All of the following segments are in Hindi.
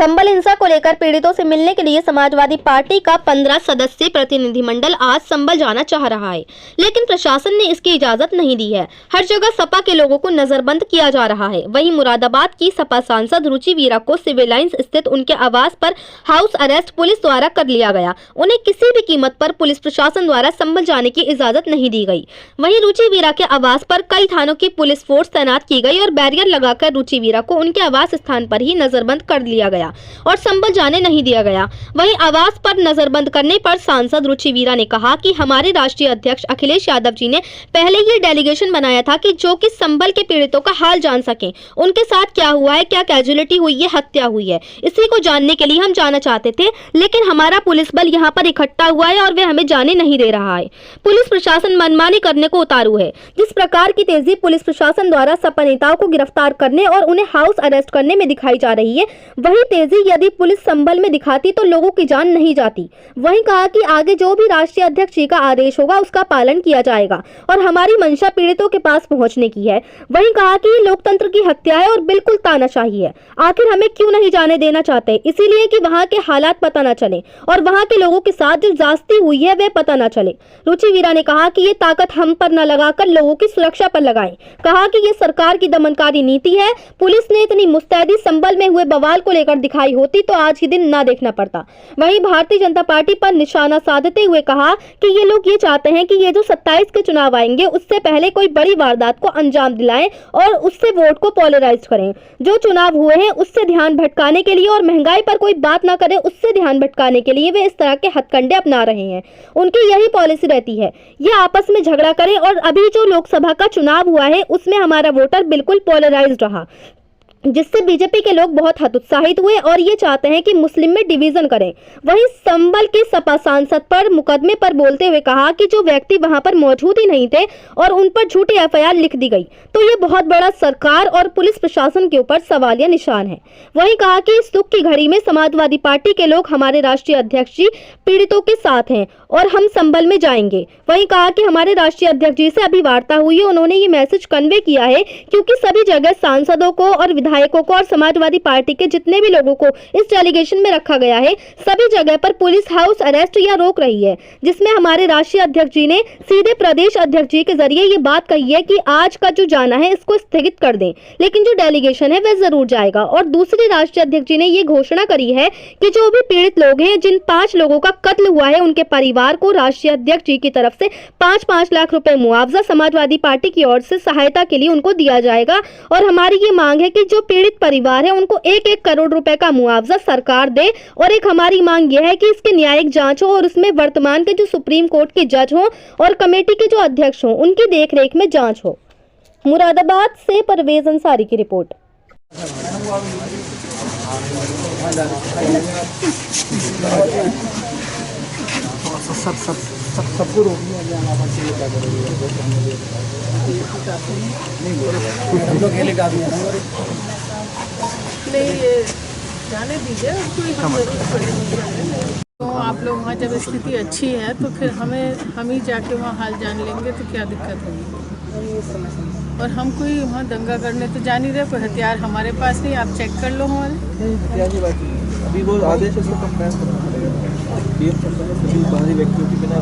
संबल हिंसा को लेकर पीड़ितों से मिलने के लिए समाजवादी पार्टी का 15 सदस्यीय प्रतिनिधिमंडल आज संबल जाना चाह रहा है, लेकिन प्रशासन ने इसकी इजाजत नहीं दी है। हर जगह सपा के लोगों को नजरबंद किया जा रहा है। वहीं मुरादाबाद की सपा सांसद रुचि वीरा को सिविल लाइंस स्थित उनके आवास पर हाउस अरेस्ट पुलिस द्वारा कर लिया गया। उन्हें किसी भी कीमत पर पुलिस प्रशासन द्वारा संबल जाने की इजाजत नहीं दी गई। वहीं रुचि वीरा के आवास पर कई थानों की पुलिस फोर्स तैनात की गई और बैरियर लगाकर रुचि वीरा को उनके आवास स्थान पर ही नजरबंद कर लिया गया और संबल जाने नहीं दिया गया। वहीं आवास पर नजरबंद करने पर सांसद रुचि वीरा ने कहा कि हमारे राष्ट्रीय अध्यक्ष अखिलेश यादव जी ने पहले ये डेलीगेशन बनाया था कि जो कि संबल के पीड़ितों का हाल जान सके, उनके साथ क्या हुआ है, क्या कैजुअलिटी हुई है, हत्या हुई है, इसी को जानने के लिए हम जाना चाहते थे, लेकिन हमारा पुलिस बल यहाँ पर इकट्ठा हुआ है और वे हमें जाने नहीं दे रहा है। पुलिस प्रशासन मनमानी करने को उतारू है। जिस प्रकार की तेजी पुलिस प्रशासन द्वारा सपा नेताओं को गिरफ्तार करने और उन्हें हाउस अरेस्ट करने में दिखाई जा रही है, वही तेजी यदि पुलिस संबल में दिखाती तो लोगों की जान नहीं जाती। वहीं कहा कि आगे जो भी राष्ट्रीय अध्यक्ष जी का आदेश होगा उसका पालन किया जाएगा और हमारी मंशा पीड़ितों के पास पहुंचने की है। वहीं कहा कि ये लोकतंत्र की हत्या है और बिल्कुल तानाशाही है। आखिर हमें क्यों नहीं जाने देना चाहते? इसीलिए कि वहां के हालात पता न चले और वहां के लोगों के साथ जो ज्यादती हुई है वे पता न चले। रुचि वीरा ने कहा कि ये ताकत हम पर न लगाकर लोगों की सुरक्षा पर लगाएं। कहा कि ये सरकार की दमनकारी नीति है। पुलिस ने इतनी मुस्तैदी संबल में हुए बवाल को लेकर दिखाई होती तो आज के दिन ना देखना पड़ता। वहीं भारतीय जनता पार्टी पर निशाना साधते हुए कहा कि ये लोग ये चाहते हैं कि ये जो 27 के चुनाव आएंगे उससे पहले कोई बड़ी वारदात को अंजाम दिलाएं और उससे वोट को पोलराइज करें। जो चुनाव हुए हैं उससे ध्यान भटकाने के लिए और महंगाई पर कोई बात ना करे उससे ध्यान भटकाने के लिए वे इस तरह के हथकंडे अपना रहे हैं। उनकी यही पॉलिसी रहती है, ये आपस में झगड़ा करें। और अभी जो लोकसभा का चुनाव हुआ है उसमें हमारा वोटर बिल्कुल पोलराइज्ड रहा, जिससे बीजेपी के लोग बहुत हतोत्साहित हुए और ये चाहते हैं कि मुस्लिम में डिवीजन करें। वहीं संबल के सपा सांसद पर मुकदमे पर बोलते हुए कहा कि जो व्यक्ति वहां पर मौजूद ही नहीं थे और उन पर झूठी एफआईआर लिख दी गई, तो ये बहुत बड़ा सरकार और पुलिस प्रशासन के ऊपर सवालिया निशान है। वहीं कहा कि इस दुख की घड़ी में समाजवादी पार्टी के लोग हमारे राष्ट्रीय अध्यक्ष जी पीड़ितों के साथ हैं और हम संबल में जाएंगे। वहीं कहा कि हमारे राष्ट्रीय अध्यक्ष जी से अभी वार्ता हुई है, उन्होंने ये मैसेज कन्वे किया है क्योंकि सभी जगह सांसदों को और विधायकों को और समाजवादी पार्टी के जितने भी लोगों को इस डेलीगेशन में रखा गया है, सभी जगह पर पुलिस हाउस अरेस्ट या रोक रही है, जिसमें हमारे राष्ट्रीय अध्यक्ष जी ने सीधे प्रदेश अध्यक्ष जी के जरिए ये बात कही है कि आज का जो जाना है इसको स्थगित कर दें, लेकिन जो डेलीगेशन है वह जरूर जाएगा। और दूसरे राष्ट्रीय अध्यक्ष जी ने ये घोषणा करी है कि जो भी पीड़ित लोग हैं, जिन 5 लोगों का कत्ल हुआ है, उनके परिवार को राष्ट्रीय अध्यक्ष जी की तरफ से 5-5 लाख रुपए मुआवजा समाजवादी पार्टी की ओर से सहायता के लिए उनको दिया जाएगा। और हमारी ये मांग है कि जो पीड़ित परिवार है उनको 1-1 करोड़ रुपए का मुआवजा सरकार दे। और एक हमारी मांग यह है कि इसकी न्यायिक जांच हो और उसमें वर्तमान के जो सुप्रीम कोर्ट के जज हो और कमेटी के जो अध्यक्ष हो उनकी देखरेख में जांच हो। मुरादाबाद से परवेज अंसारी की रिपोर्ट। सबको रोकने नहीं, ये जाने दीजिए, कोई हम जरूरत पड़ेगी। तो आप लोग वहाँ जब स्थिति अच्छी है तो फिर हम ही जाके वहाँ हाल जान लेंगे तो क्या दिक्कत होगी। और हम कोई वहाँ दंगा करने तो जा नहीं रहे, कोई हथियार हमारे पास नहीं, आप चेक कर लो हमारे। अभी वो आदेश है, कंप्लेंट करना पड़ेगा बाहरी व्यक्तियों की बिना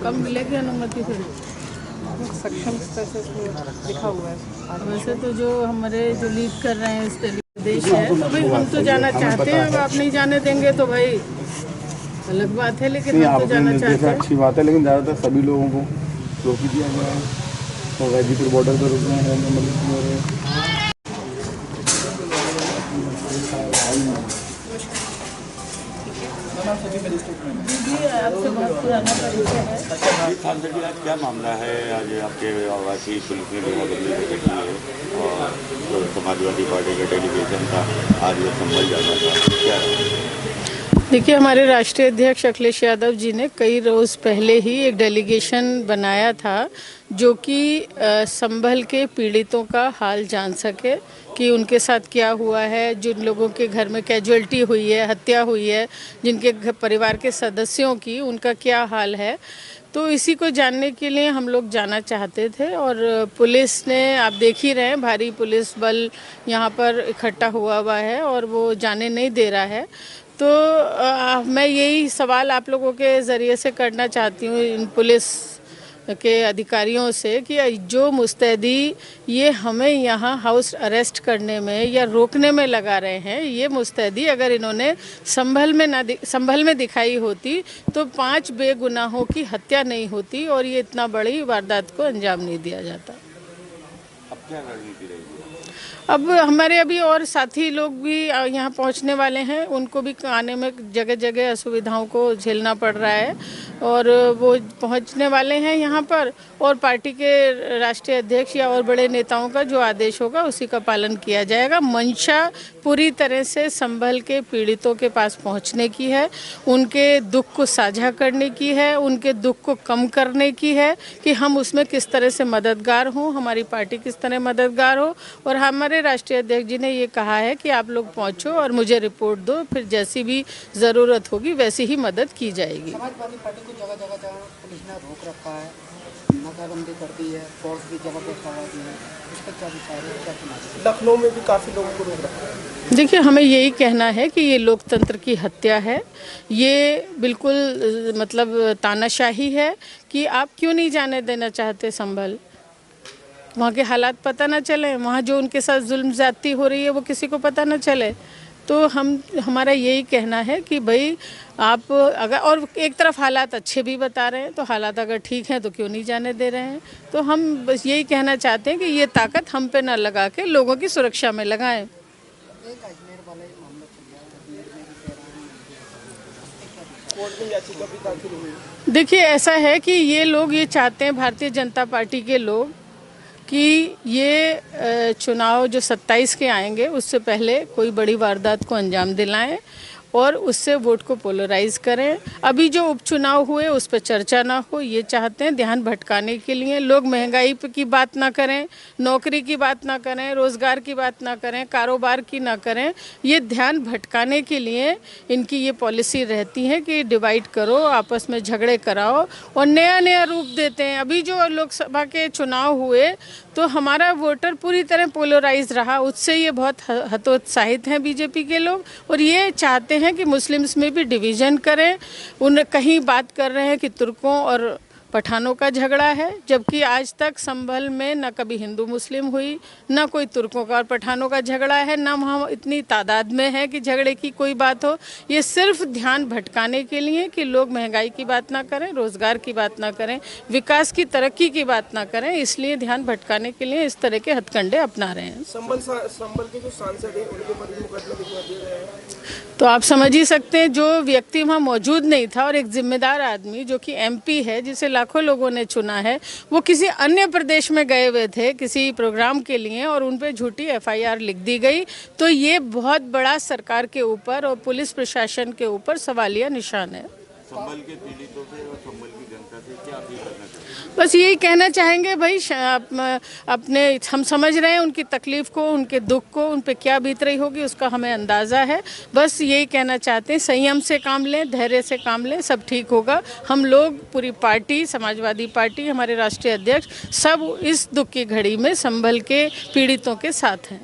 कब मिलेगी अनुमति? फिर सक्षम स्तर से लिखा हुआ है। वैसे तो जो हमारे जो लीड कर रहे हैं इस देश है, तो भाई हम तो जाना चाहते हैं। अब आप नहीं जाने देंगे तो भाई अलग बात है, लेकिन हम तो जाना चाहते हैं। अच्छी बात है, लेकिन ज़्यादातर सभी लोगों को रोक दिया गया है। तो गाजीपुर बॉर्डर पर रुक गए हैं। आपसे बहुत पुराना परिचय है। सांसद जी, आज क्या मामला है? आज आपके आवासीय पुलिस ने बदली की है और जो समाजवादी पार्टी का डेलीगेशन था आज ये संभल जाना था, क्या? देखिए, हमारे राष्ट्रीय अध्यक्ष अखिलेश यादव जी ने कई रोज़ पहले ही एक डेलीगेशन बनाया था जो कि संभल के पीड़ितों का हाल जान सके कि उनके साथ क्या हुआ है, जिन लोगों के घर में कैजुअलिटी हुई है, हत्या हुई है, जिनके परिवार के सदस्यों की उनका क्या हाल है। तो इसी को जानने के लिए हम लोग जाना चाहते थे और पुलिस ने, आप देख ही रहे हैं, भारी पुलिस बल यहाँ पर इकट्ठा हुआ है और वो जाने नहीं दे रहा है। तो मैं यही सवाल आप लोगों के ज़रिए से करना चाहती हूँ इन पुलिस के अधिकारियों से कि जो मुस्तैदी ये हमें यहाँ हाउस अरेस्ट करने में या रोकने में लगा रहे हैं, ये मुस्तैदी अगर इन्होंने संभल में दिखाई होती तो 5 बेगुनाहों की हत्या नहीं होती और ये इतना बड़ी वारदात को अंजाम नहीं दिया जाता। अब क्या रणनीति रहेगी? अब हमारे अभी और साथी लोग भी यहाँ पहुँचने वाले हैं, उनको भी आने में जगह जगह असुविधाओं को झेलना पड़ रहा है और वो पहुँचने वाले हैं यहाँ पर और पार्टी के राष्ट्रीय अध्यक्ष या और बड़े नेताओं का जो आदेश होगा उसी का पालन किया जाएगा। मंशा पूरी तरह से संभल के पीड़ितों के पास पहुँचने की है, उनके दुख को साझा करने की है, उनके दुख को कम करने की है कि हम उसमें किस तरह से मददगार हों, हमारी पार्टी किस तरह मददगार हो। और हमारे राष्ट्रीय अध्यक्ष जी ने ये कहा है कि आप लोग पहुँचो और मुझे रिपोर्ट दो, फिर जैसी भी ज़रूरत होगी वैसी ही मदद की जाएगी। समाजवादी पार्टी को जगह जगह पुलिस ने रोक रखा है, नाकाबंदी कर दी है, फोर्स भी जगह पे खड़ा दी है, इसका क्या विचार है, क्या कहना है? लखनऊ में भी काफ़ी लोगों को रोक रखा है। देखिए, हमें यही कहना है कि ये लोकतंत्र की हत्या है, ये बिल्कुल मतलब तानाशाही है कि आप क्यों नहीं जाने देना चाहते संभल। वहाँ के हालात पता ना चले, वहाँ जो उनके साथ जुल्म ज़्यादती हो रही है वो किसी को पता ना चले। तो हमारा यही कहना है कि भाई आप अगर, और एक तरफ हालात अच्छे भी बता रहे हैं तो हालात अगर ठीक हैं तो क्यों नहीं जाने दे रहे हैं। तो हम बस यही कहना चाहते हैं कि ये ताकत हम पे ना लगा के लोगों की सुरक्षा में लगाएं। कोर्ट में याचिका भी दाखिल हुई। देखिए, ऐसा है कि ये लोग ये चाहते हैं, भारतीय जनता पार्टी के लोग, कि ये चुनाव जो 27 के आएंगे उससे पहले कोई बड़ी वारदात को अंजाम दिलाएं और उससे वोट को पोलराइज करें। अभी जो उपचुनाव हुए उस पर चर्चा ना हो, ये चाहते हैं ध्यान भटकाने के लिए। लोग महंगाई की बात ना करें, नौकरी की बात ना करें, रोज़गार की बात ना करें, कारोबार की ना करें। ये ध्यान भटकाने के लिए इनकी ये पॉलिसी रहती है कि डिवाइड करो, आपस में झगड़े कराओ और नया नया रूप देते हैं। अभी जो लोकसभा के चुनाव हुए तो हमारा वोटर पूरी तरह पोलराइज रहा, उससे ये बहुत हतोत्साहित हैं बीजेपी के लोग और ये चाहते हैं कि मुस्लिम्स में भी डिवीज़न करें। उन कहीं बात कर रहे हैं कि तुर्कों और पठानों का झगड़ा है, जबकि आज तक संभल में न कभी हिंदू मुस्लिम हुई, न कोई तुर्कों का और पठानों का झगड़ा है, न वहाँ इतनी तादाद में है कि झगड़े की कोई बात हो। ये सिर्फ ध्यान भटकाने के लिए कि लोग महंगाई की बात ना करें, रोज़गार की बात ना करें, विकास की तरक्की की बात ना करें, इसलिए ध्यान भटकाने के लिए इस तरह के हथकंडे अपना रहे हैं। संभल के जो सांसद हैं उनके पर भी मुकदमा दिखवा दिए गए हैं। तो आप समझ ही सकते हैं, जो व्यक्ति वहाँ मौजूद नहीं था और एक जिम्मेदार आदमी जो कि MP है, जिसे लाखों लोगों ने चुना है, वो किसी अन्य प्रदेश में गए हुए थे किसी प्रोग्राम के लिए और उन पे झूठी FIR लिख दी गई। तो ये बहुत बड़ा सरकार के ऊपर और पुलिस प्रशासन के ऊपर सवालिया निशान है। संभल के पीड़ितों से और संभल की जनता से क्या अपील करना चाहिए? बस यही कहना चाहेंगे भाई, अपने हम समझ रहे हैं उनकी तकलीफ़ को, उनके दुख को, उन पे क्या बीत रही होगी उसका हमें अंदाज़ा है। बस यही कहना चाहते हैं, संयम से काम लें, धैर्य से काम लें, सब ठीक होगा। हम लोग पूरी पार्टी, समाजवादी पार्टी, हमारे राष्ट्रीय अध्यक्ष, सब इस दुख की घड़ी में संभल के पीड़ितों के साथ हैं।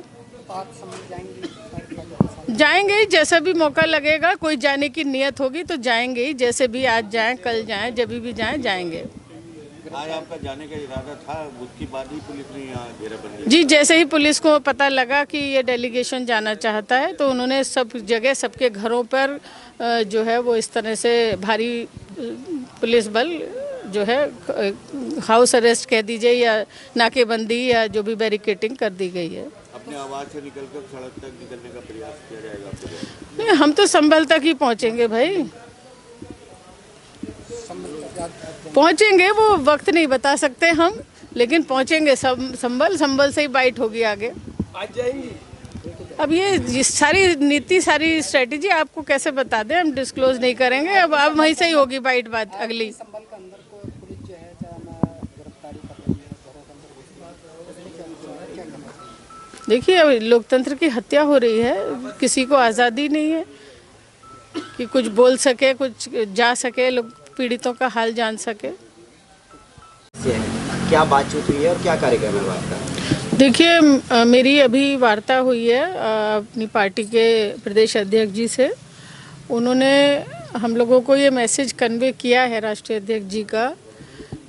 जाएंगे, जैसा भी मौका लगेगा, कोई जाने की नियत होगी तो जाएंगे ही, जैसे भी आज जाएं, कल जाएं, जब भी जाएं, जाएंगे। आज आपका जाने का इरादा था, उसके बाद ही पुलिस ने यहाँ घेराबंदी? जी, जैसे ही पुलिस को पता लगा कि ये डेलीगेशन जाना चाहता है तो उन्होंने सब जगह, सबके घरों पर जो है वो इस तरह से भारी पुलिस बल जो है, हाउस अरेस्ट कह दीजिए या नाकेबंदी या जो भी बैरिकेटिंग कर दी गई है। अपने आवाज़ से निकलकर सड़क तक निकलने का प्रयास किया जाएगा आपको? नहीं, हम तो संभल तक ही पहुंचेंगे भाई, पहुंचेंगे। वो वक्त नहीं बता सकते हम, लेकिन पहुंचेंगे। संभल से ही बाइट होगी आगे। आज जाएंगी? अब ये सारी नीति, सारी स्ट्रेटेजी आपको कैसे बता दें, हम डिस्क्लोज नहीं करेंगे। अब वहीं से ही होगी बाइट बात अगली। संभल के अंदर को पुलिस जो है गिरफ्तारी कर रही है, क्या कहना है? देखिए, अब लोकतंत्र की हत्या हो रही है, किसी को आज़ादी नहीं है कि कुछ बोल सके, कुछ जा सके, लोग पीड़ितों का हाल जान सके। क्या बातचीत हुई है और क्या कार्यक्रम है वार्ता? देखिए, मेरी अभी वार्ता हुई है अपनी पार्टी के प्रदेश अध्यक्ष जी से। उन्होंने हम लोगों को ये मैसेज कन्वे किया है राष्ट्रीय अध्यक्ष जी का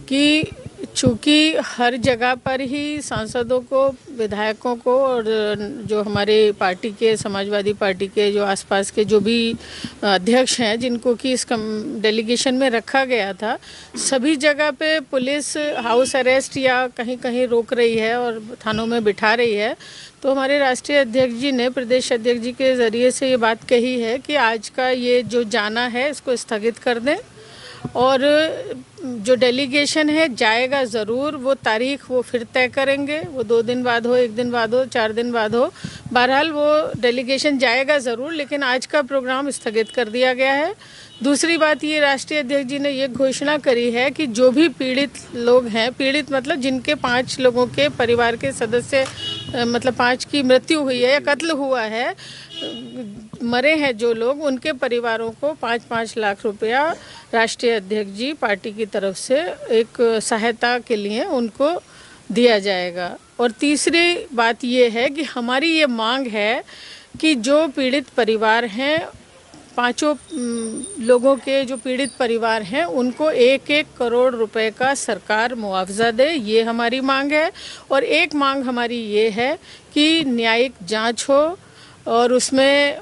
कि चूँकि हर जगह पर ही सांसदों को, विधायकों को और जो हमारे पार्टी के, समाजवादी पार्टी के जो आसपास के जो भी अध्यक्ष हैं जिनको कि इस डेलीगेशन में रखा गया था, सभी जगह पे पुलिस हाउस अरेस्ट या कहीं कहीं रोक रही है और थानों में बिठा रही है। तो हमारे राष्ट्रीय अध्यक्ष जी ने प्रदेश अध्यक्ष जी के ज़रिए से ये बात कही है कि आज का ये जो जाना है इसको स्थगित कर दें और जो डेलीगेशन है जाएगा ज़रूर। वो तारीख वो फिर तय करेंगे, वो 2 दिन बाद हो, 1 दिन बाद हो, 4 दिन बाद हो, बहरहाल वो डेलीगेशन जाएगा ज़रूर, लेकिन आज का प्रोग्राम स्थगित कर दिया गया है। दूसरी बात ये, राष्ट्रीय अध्यक्ष जी ने ये घोषणा करी है कि जो भी पीड़ित लोग हैं, पीड़ित मतलब जिनके 5 लोगों के परिवार के सदस्य मतलब 5 की मृत्यु हुई है या कत्ल हुआ है, मरे हैं जो लोग, उनके परिवारों को 5-5 लाख रुपया राष्ट्रीय अध्यक्ष जी पार्टी की तरफ से एक सहायता के लिए उनको दिया जाएगा। और तीसरी बात ये है कि हमारी ये मांग है कि जो पीड़ित परिवार हैं, 5 लोगों के जो पीड़ित परिवार हैं, उनको 1-1 करोड़ रुपए का सरकार मुआवजा दे, ये हमारी मांग है। और एक मांग हमारी ये है कि न्यायिक जांच हो और उसमें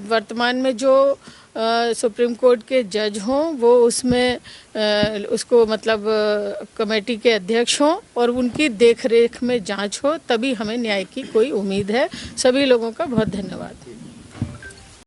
वर्तमान में जो सुप्रीम कोर्ट के जज हों वो उसमें उसको मतलब कमेटी के अध्यक्ष हों और उनकी देखरेख में जांच हो, तभी हमें न्याय की कोई उम्मीद है। सभी लोगों का बहुत धन्यवाद।